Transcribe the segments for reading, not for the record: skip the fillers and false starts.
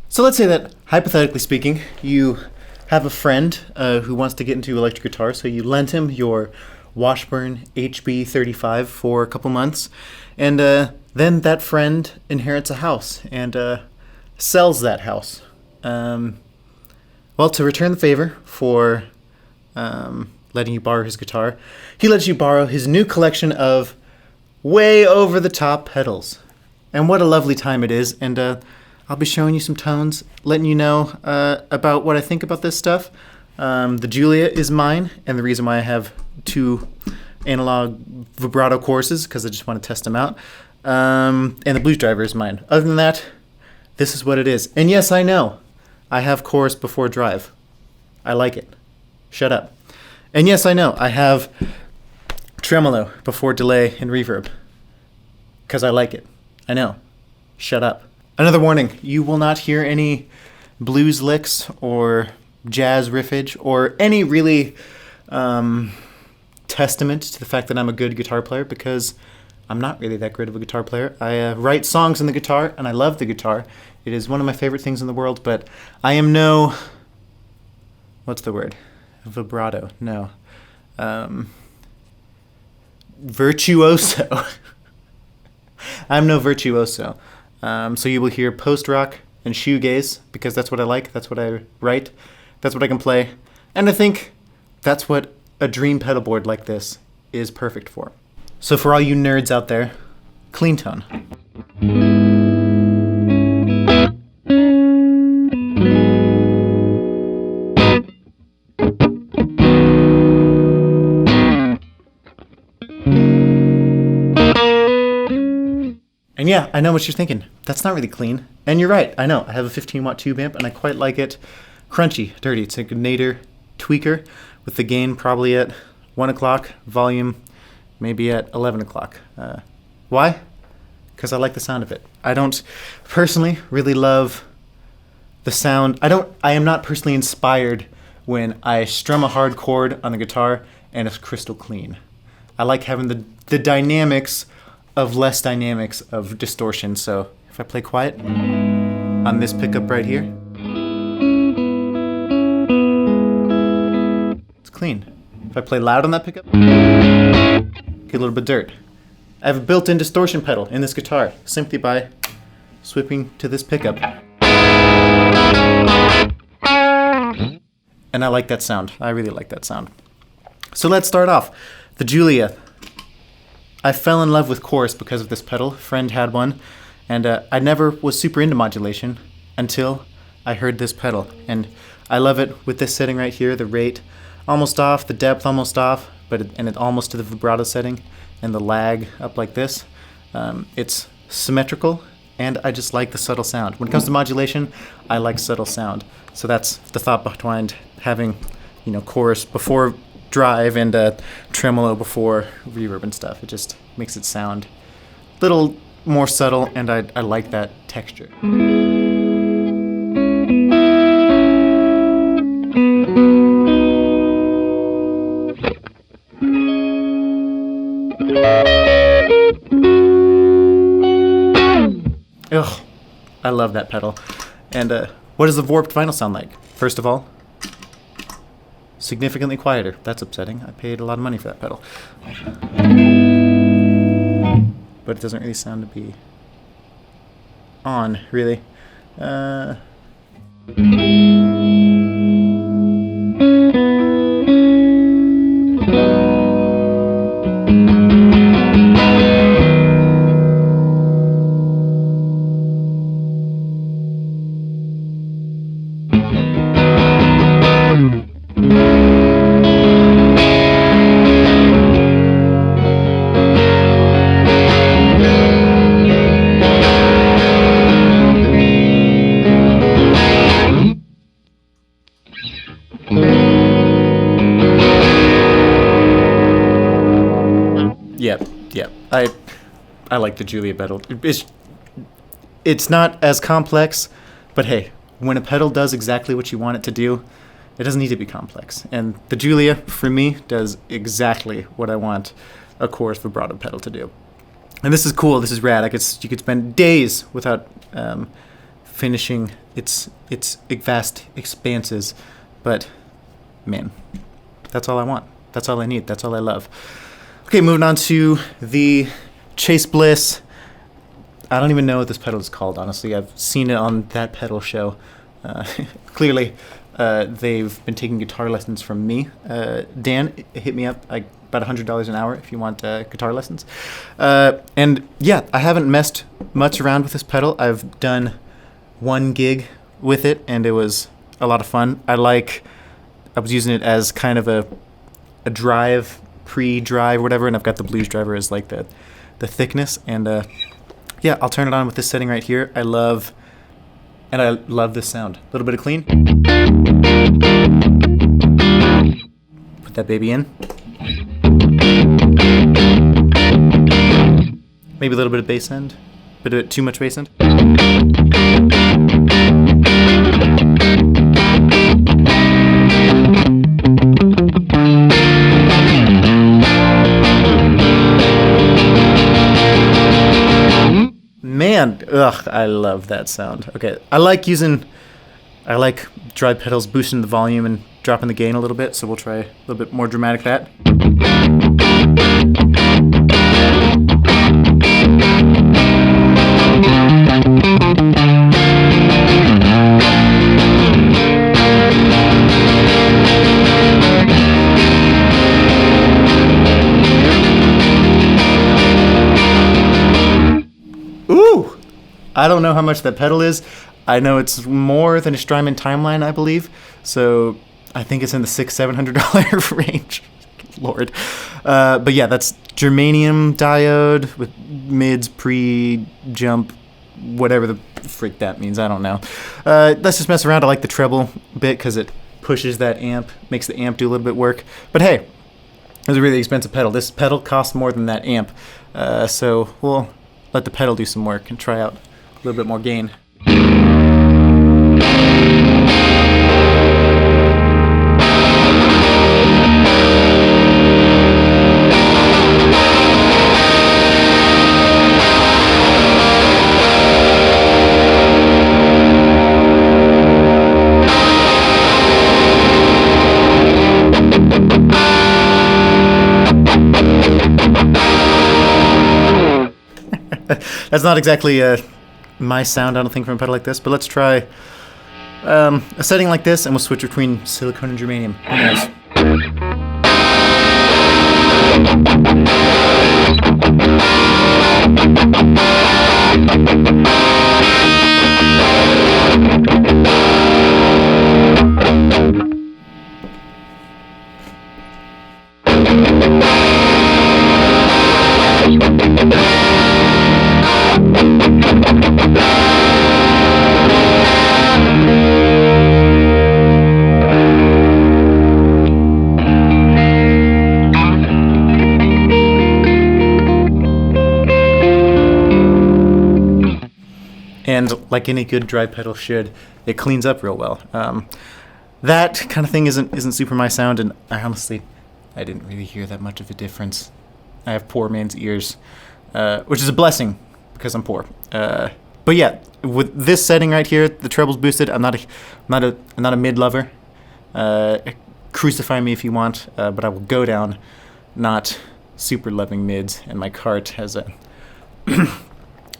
So let's say that, hypothetically speaking, you have a friend who wants to get into electric guitar, so you lent him your Washburn HB35 for a couple months, and then that friend inherits a house and sells that house. Well, to return the favor for letting you borrow his guitar, he lets you borrow his new collection of way over-the-top pedals. And what a lovely time it is, and I'll be showing you some tones, letting you know about what I think about this stuff. The Julia is mine, and the reason why I have 2 analog vibrato courses, because I just want to test them out. And the Blues Driver is mine. Other than that, this is what it is. And yes, I know, I have chorus before drive. I like it. Shut up. And yes, I know, I have tremolo before delay and reverb, because I like it. I know. Shut up. Another warning, you will not hear any blues licks or jazz riffage or any really testament to the fact that I'm a good guitar player, because I'm not really that great of a guitar player. I write songs on the guitar, and I love the guitar. It is one of my favorite things in the world, but I am no... what's the word? Vibrato. No. Virtuoso. I'm no virtuoso. So you will hear post-rock and shoegaze, because that's what I like, that's what I write, that's what I can play, and I think that's what a dream pedal board like this is perfect for. So for all you nerds out there, clean tone. And yeah, I know what you're thinking. That's not really clean. And you're right, I know. I have a 15-watt tube amp, and I quite like it crunchy, dirty. It's like a Nader tweaker with the gain probably at 1 o'clock, volume maybe at 11 o'clock. Why? Because I like the sound of it. I don't personally really love the sound. I am not personally inspired when I strum a hard chord on the guitar and it's crystal clean. I like having the dynamics of less dynamics of distortion. So if I play quiet on this pickup right here, it's clean. If I play loud on that pickup, get a little bit dirt. I have a built-in distortion pedal in this guitar simply by sweeping to this pickup. And I like that sound. I really like that sound. So let's start off. The Julia. I fell in love with chorus because of this pedal. A friend had one, and I never was super into modulation until I heard this pedal. And I love it with this setting right here, the rate almost off, the depth almost off, and it almost to the vibrato setting, and the lag up like this. It's symmetrical, and I just like the subtle sound. When it comes to modulation, I like subtle sound. So that's the thought behind having, chorus before drive and tremolo before reverb and stuff. It just makes it sound a little more subtle, and I like that texture. Ugh, I love that pedal. And what does the Warped Vinyl sound like? First of all, significantly quieter. That's upsetting. I paid a lot of money for that pedal. But it doesn't really sound to be on, really. Yep. I like the Julia pedal. It's not as complex, but hey, when a pedal does exactly what you want it to do, it doesn't need to be complex. And the Julia, for me, does exactly what I want a chorus vibrato pedal to do. And this is cool. This is rad. You could spend days without finishing its vast expanses, but man, that's all I want. That's all I need. That's all I love. Okay, moving on to the Chase Bliss. I don't even know what this pedal is called, honestly. I've seen it on that pedal show. Clearly, they've been taking guitar lessons from me. Dan, hit me up about $100 an hour if you want guitar lessons. And yeah, I haven't messed much around with this pedal. I've done one gig with it, and it was a lot of fun. I was using it as kind of a drive, pre-drive, whatever, and I've got the blues driver as like the thickness. And yeah, I'll turn it on with this setting right here. I love this sound. A little bit of clean. Put that baby in. Maybe a little bit of bass end. Bit of too much bass end. Man, I love that sound. Okay, I like drive pedals, boosting the volume and dropping the gain a little bit, so we'll try a little bit more dramatic that. Ooh! I don't know how much that pedal is. I know it's more than a Strymon Timeline, I believe. So I think it's in the $600-700 range. Lord. But yeah, that's germanium diode with mids, pre-jump, whatever the freak that means. I don't know. Let's just mess around. I like the treble bit because it pushes that amp, makes the amp do a little bit work. But hey, it was a really expensive pedal. This pedal costs more than that amp. So we'll let the pedal do some work and try out a little bit more gain. That's not exactly my sound, I don't think, from a pedal like this, but let's try a setting like this, and we'll switch between silicone and germanium. Who knows? And like any good drive pedal should, it cleans up real well. That kind of thing isn't super my sound, and I didn't really hear that much of a difference. I have poor man's ears, which is a blessing because I'm poor. But yeah, with this setting right here, the treble's boosted. I'm not a mid lover. Crucify me if you want, but I will go down not super loving mids, and my cart has a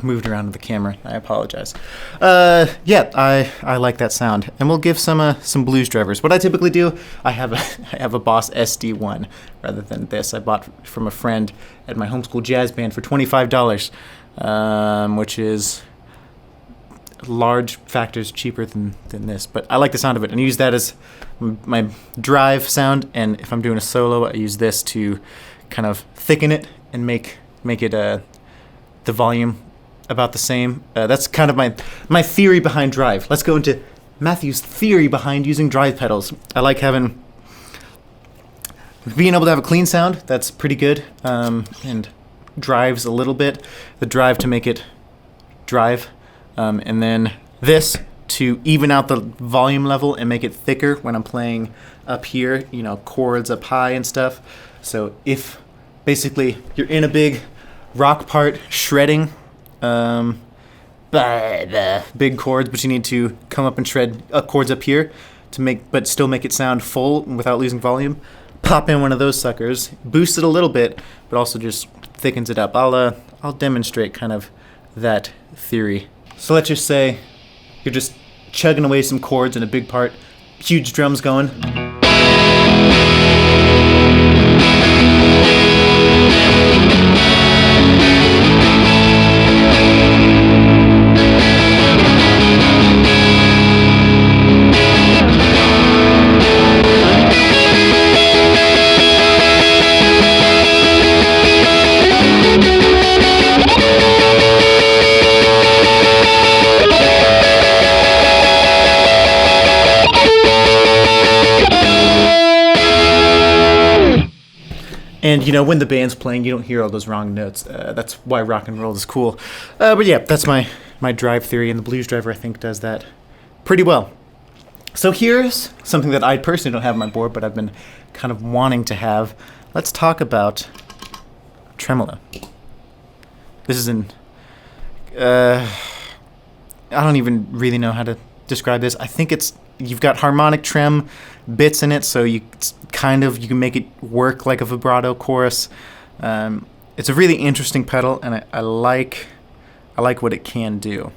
moved around with the camera. I apologize. Yeah, I like that sound, and we'll give some blues drivers. What I typically do, I have a Boss SD1 rather than this. I bought from a friend at my homeschool jazz band for $25, which is large factors cheaper than this. But I like the sound of it, and I use that as my drive sound. And if I'm doing a solo, I use this to kind of thicken it and make it the volume about the same. That's kind of my theory behind drive. Let's go into Matthew's theory behind using drive pedals. I like being able to have a clean sound. That's pretty good. And drives a little bit. The drive to make it drive. And then this to even out the volume level and make it thicker when I'm playing up here, chords up high and stuff. So if basically you're in a big rock part shredding, big chords, but you need to come up and shred chords up here to but still make it sound full without losing volume. Pop in one of those suckers, boost it a little bit, but also just thickens it up. I'll demonstrate kind of that theory. So let's just say you're just chugging away some chords in a big part, huge drums going. And, you know, when the band's playing, you don't hear all those wrong notes. That's why rock and roll is cool. But yeah, that's my drive theory, and the Blues Driver, I think, does that pretty well. So here's something that I personally don't have on my board, but I've been kind of wanting to have. Let's talk about tremolo. This is I don't even really know how to describe this. I think you've got harmonic trem bits in it, so you can make it work like a vibrato chorus. It's a really interesting pedal, and I like what it can do.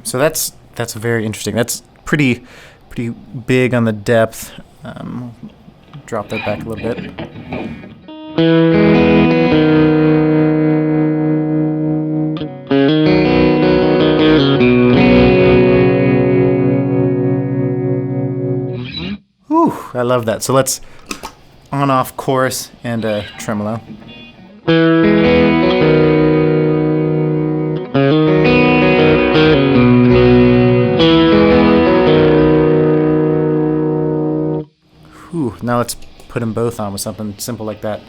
So that's very interesting. That's pretty big on the depth. Drop that back a little bit. Whew, I love that. So let's on-off chorus and tremolo. Whew, now let's put them both on with something simple like that.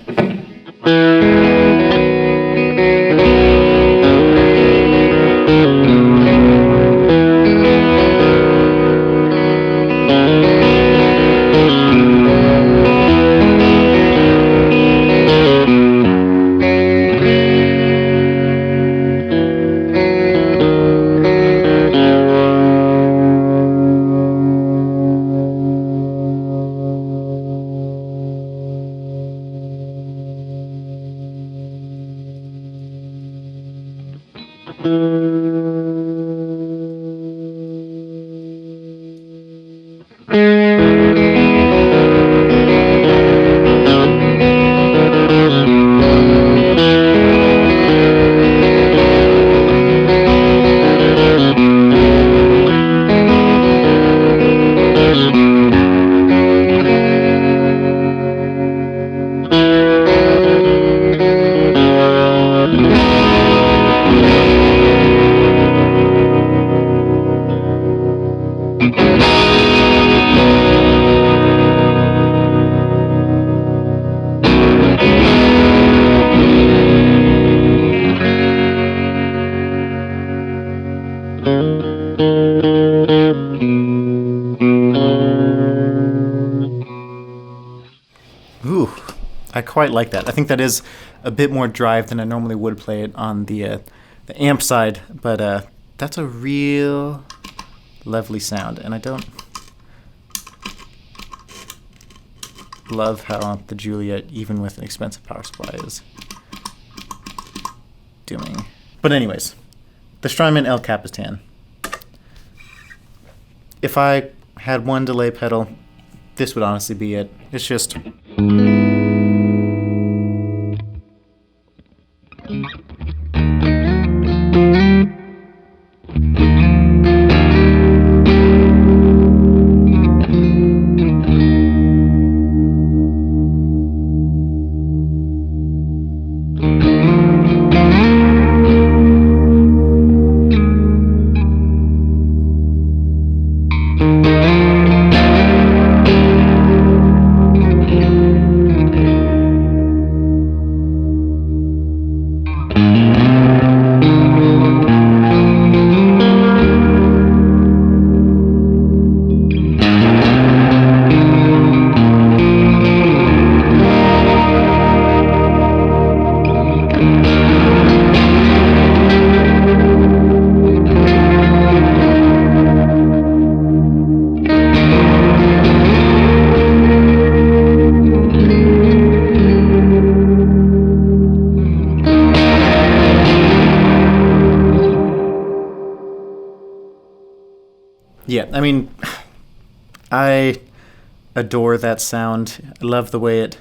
Ooh, I quite like that. I think that is a bit more drive than I normally would play it on the amp side, but that's a real lovely sound, and I don't love how the Julia, even with an expensive power supply, is doing. But anyways, the Strymon El Capistan. If I had one delay pedal, this would honestly be it. It's just... I mean, I adore that sound. I love the way it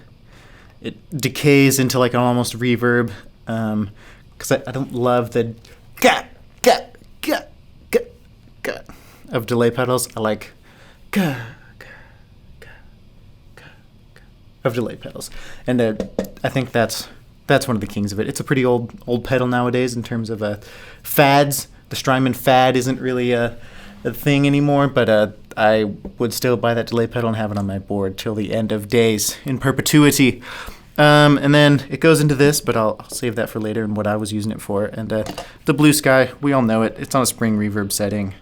decays into like an almost reverb. Because I don't love the ga ga ga ga ga of delay pedals. I like ga ga ga ga ga of delay pedals, and I think that's one of the kings of it. It's a pretty old pedal nowadays in terms of fads. The Strymon fad isn't really a thing anymore, but I would still buy that delay pedal and have it on my board till the end of days in perpetuity. And then it goes into this, but I'll save that for later and what I was using it for. And the Blue Sky, we all know it. It's on a spring reverb setting.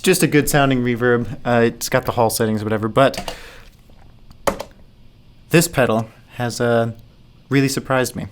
Just a good sounding reverb. It's got the hall settings or whatever, but this pedal has really surprised me.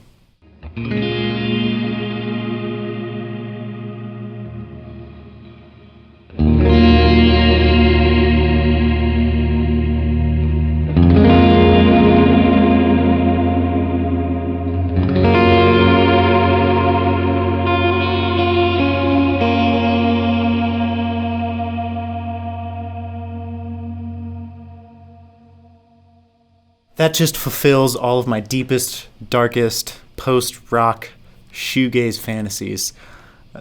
That just fulfills all of my deepest, darkest post-rock shoegaze fantasies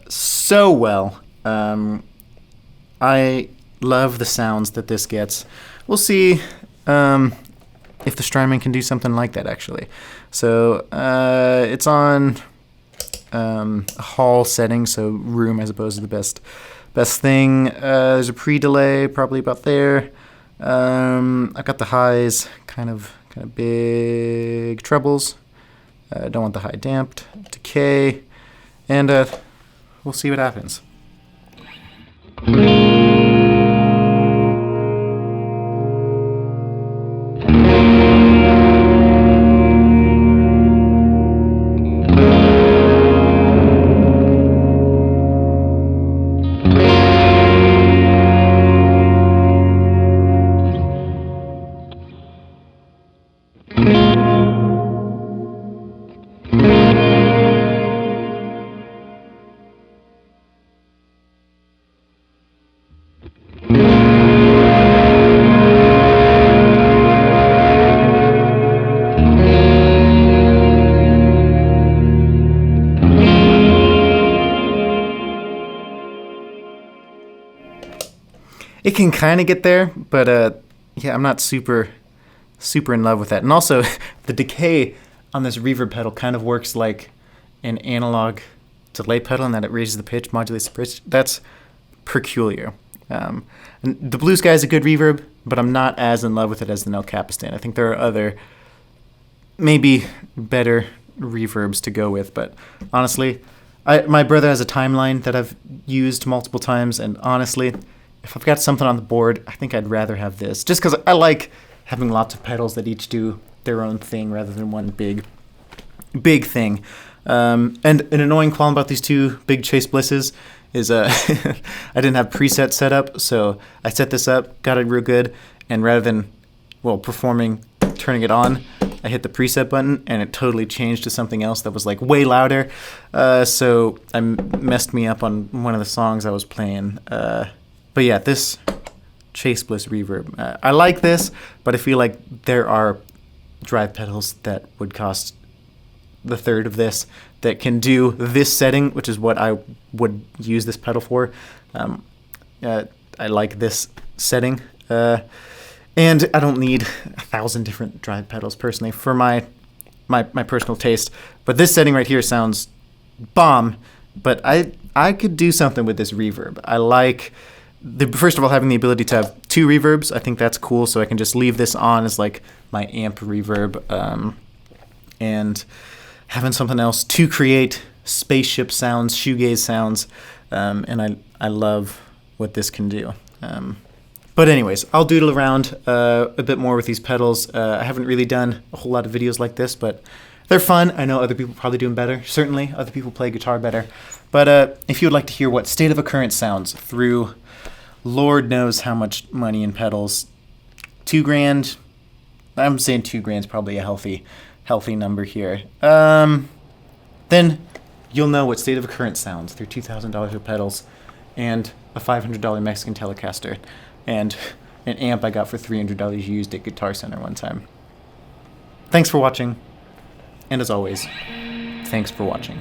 so well. I love the sounds that this gets. We'll see if the Strymon can do something like that, actually. So it's on a hall setting, so room I suppose is the best thing. There's a pre-delay probably about there. I've got the highs kind of big trebles. Don't want the high damped. Decay. And we'll see what happens. It can kind of get there, but yeah, I'm not super in love with that. And also, the decay on this reverb pedal kind of works like an analog delay pedal in that it raises the pitch, modulates the pitch. That's peculiar. And the Blue Sky is a good reverb, but I'm not as in love with it as the Capistan. I think there are other, maybe better reverbs to go with, but honestly, my brother has a timeline that I've used multiple times, and honestly, if I've got something on the board, I think I'd rather have this. Just because I like having lots of pedals that each do their own thing rather than one big thing. And an annoying qualm about these two big Chase Blisses is I didn't have preset set up, so I set this up, got it real good, and rather than, turning it on, I hit the preset button, and it totally changed to something else that was like way louder. So I messed me up on one of the songs I was playing. But yeah, this Chase Bliss reverb, I like this, but I feel like there are drive pedals that would cost the third of this that can do this setting, which is what I would use this pedal for. I like this setting, and I don't need 1,000 different drive pedals personally for my personal taste. But this setting right here sounds bomb. But I could do something with this reverb. I like first of all, having the ability to have two reverbs. I think that's cool, so I can just leave this on as like my amp reverb, and having something else to create spaceship sounds, shoegaze sounds, and I love what this can do. But anyways, I'll doodle around a bit more with these pedals. I haven't really done a whole lot of videos like this, but they're fun. I know other people probably doing better. Certainly, other people play guitar better. But if you would like to hear what State of Occurrence sounds through Lord knows how much money in pedals, $2,000. I'm saying $2,000 is probably a healthy number here. Then you'll know what State of Occurrence sounds through $2,000 of pedals and a $500 Mexican Telecaster and an amp I got for $300 used at Guitar Center one time. Thanks for watching, and as always, thanks for watching.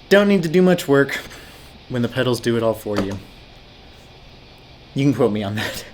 Don't need to do much work when the pedals do it all for you. You can quote me on that.